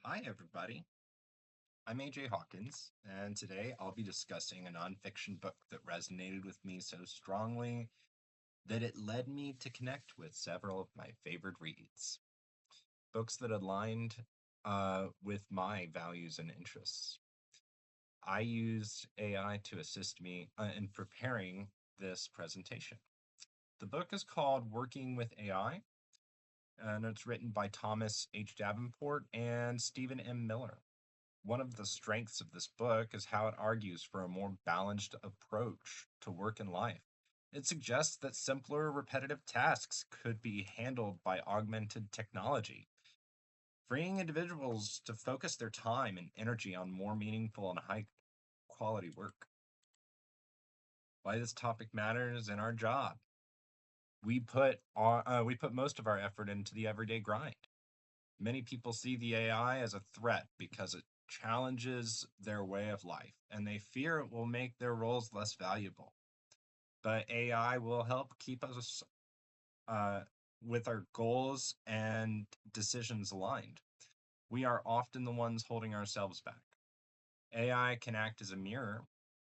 Hi, everybody. I'm AJ Hawkins, and today I'll be discussing a nonfiction book that resonated with me so strongly that it led me to connect with several of my favorite reads, books that aligned with my values and interests. I used AI to assist me in preparing this presentation. The book is called Working with AI, and it's written by Thomas H. Davenport and Stephen M. Miller. One of the strengths of this book is how it argues for a more balanced approach to work and life. It suggests that simpler, repetitive tasks could be handled by augmented technology, freeing individuals to focus their time and energy on more meaningful and high quality work. Why this topic matters in our job. We put most of our effort into the everyday grind. Many people see the AI as a threat because it challenges their way of life and they fear it will make their roles less valuable. But AI will help keep us uh, with our goals and decisions aligned. We are often the ones holding ourselves back. AI can act as a mirror,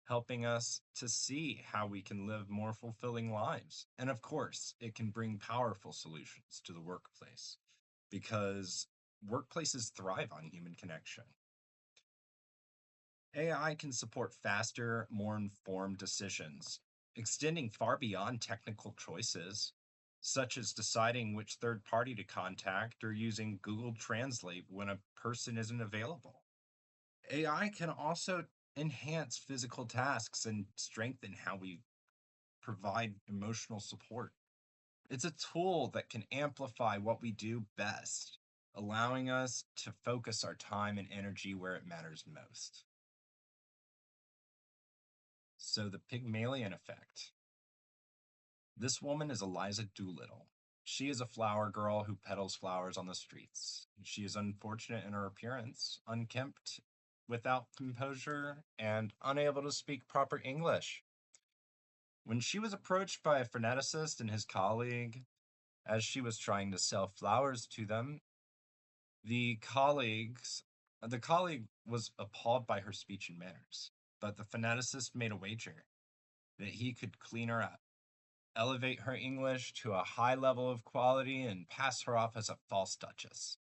helping us to see how we can live more fulfilling lives. And of course, it can bring powerful solutions to the workplace because workplaces thrive on human connection. AI can support faster, more informed decisions, extending far beyond technical choices, such as deciding which third party to contact or using Google Translate when a person isn't available. AI can also enhance physical tasks and strengthen how we provide emotional support. It's a tool that can amplify what we do best, allowing us to focus our time and energy where it matters most. So, the Pygmalion effect. This woman is Eliza Doolittle. She is a flower girl who peddles flowers on the streets. She is unfortunate in her appearance, unkempt, without composure, and unable to speak proper English. When she was approached by a phoneticist and his colleague as she was trying to sell flowers to them, the colleagues the colleague was appalled by her speech and manners, but the phoneticist made a wager that he could clean her up, elevate her English to a high level of quality, and pass her off as a false duchess.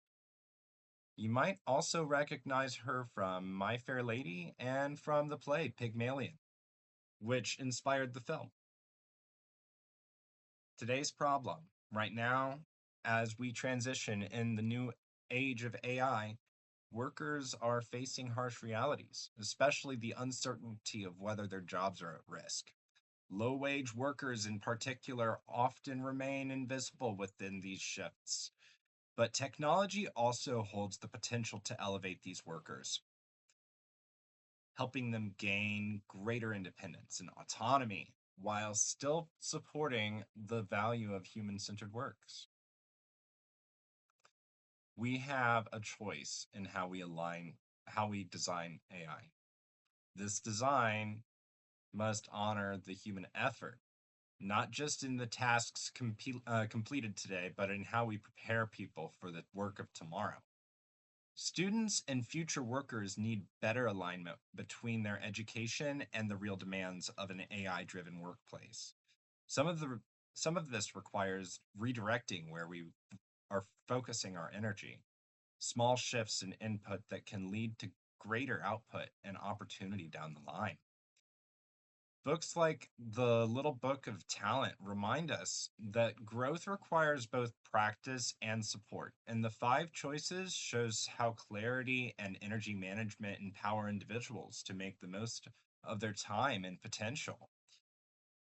You might also recognize her from My Fair Lady and from the play Pygmalion, which inspired the film. Today's problem, right now, as we transition in the new age of AI, workers are facing harsh realities, especially the uncertainty of whether their jobs are at risk. Low wage workers, in particular, often remain invisible within these shifts. But technology also holds the potential to elevate these workers, helping them gain greater independence and autonomy while still supporting the value of human centered works. We have a choice in how we design AI. This design must honor the human effort, not just in the tasks completed today, but in how we prepare people for the work of tomorrow. Students and future workers need better alignment between their education and the real demands of an AI-driven workplace. Some of the some of this requires redirecting where we are focusing our energy, small shifts in input that can lead to greater output and opportunity down the line. Books like The Little Book of Talent remind us that growth requires both practice and support. And the five choices shows how clarity and energy management empower individuals to make the most of their time and potential.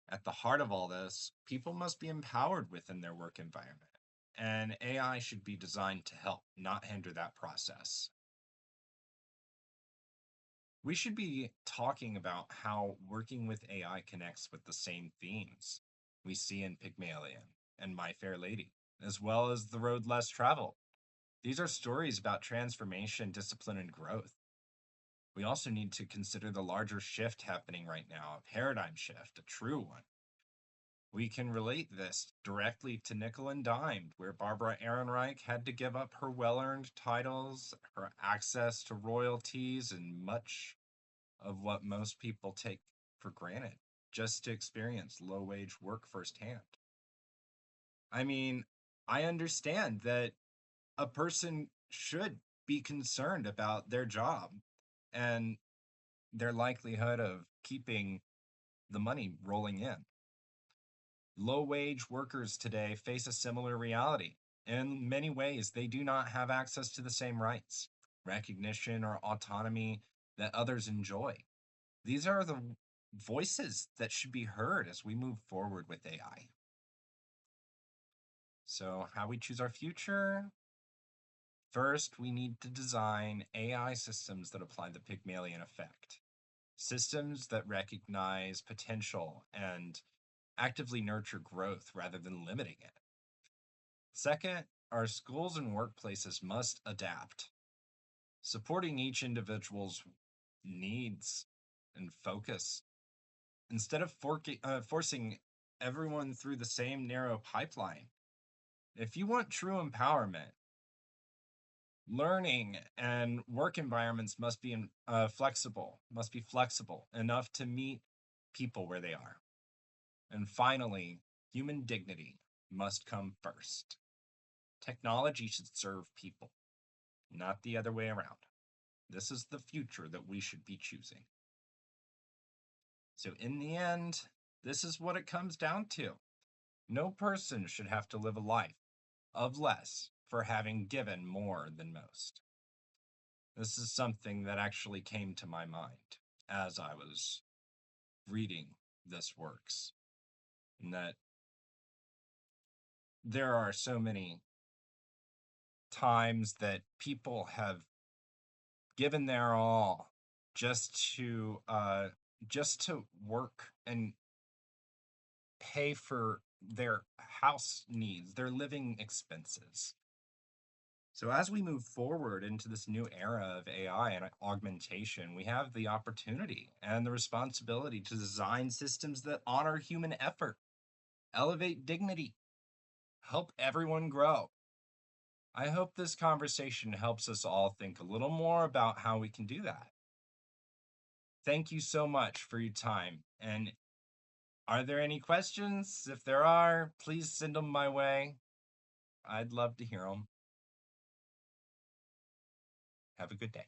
At the heart of all this, people must be empowered within their work environment. And AI should be designed to help, not hinder that process. We should be talking about how working with AI connects with the same themes we see in Pygmalion and My Fair Lady, as well as The Road Less Traveled. These are stories about transformation, discipline, and growth. We also need to consider the larger shift happening right now, a paradigm shift, a true one. We can relate this directly to Nickel and Dimed, where Barbara Ehrenreich had to give up her well earned titles, her access to royalties, and much of what most people take for granted just to experience low wage work firsthand. I mean, I understand that a person should be concerned about their job and their likelihood of keeping the money rolling in. Low wage workers today face a similar reality. In many ways, they do not have access to the same rights, recognition, or autonomy that others enjoy. These are the voices that should be heard as we move forward with AI. So, how we choose our future? First, we need to design AI systems that apply the Pygmalion effect, systems that recognize potential and actively nurture growth rather than limiting it. Second, our schools and workplaces must adapt, supporting each individual's needs and focus instead of forcing everyone through the same narrow pipeline. If you want true empowerment, learning and work environments must be flexible enough to meet people where they are. And finally, human dignity must come first. Technology should serve people, not the other way around. This is the future that we should be choosing. So, in the end, this is what it comes down to. No person should have to live a life of less for having given more than most. This is something that actually came to my mind as I was reading this works, and that there are so many times that people have given their all just to work and pay for their house needs, their living expenses. So as we move forward into this new era of AI and augmentation, we have the opportunity and the responsibility to design systems that honor human effort, elevate dignity, help everyone grow. I hope this conversation helps us all think a little more about how we can do that. Thank you so much for your time. And are there any questions? If there are, please send them my way. I'd love to hear them. Have a good day.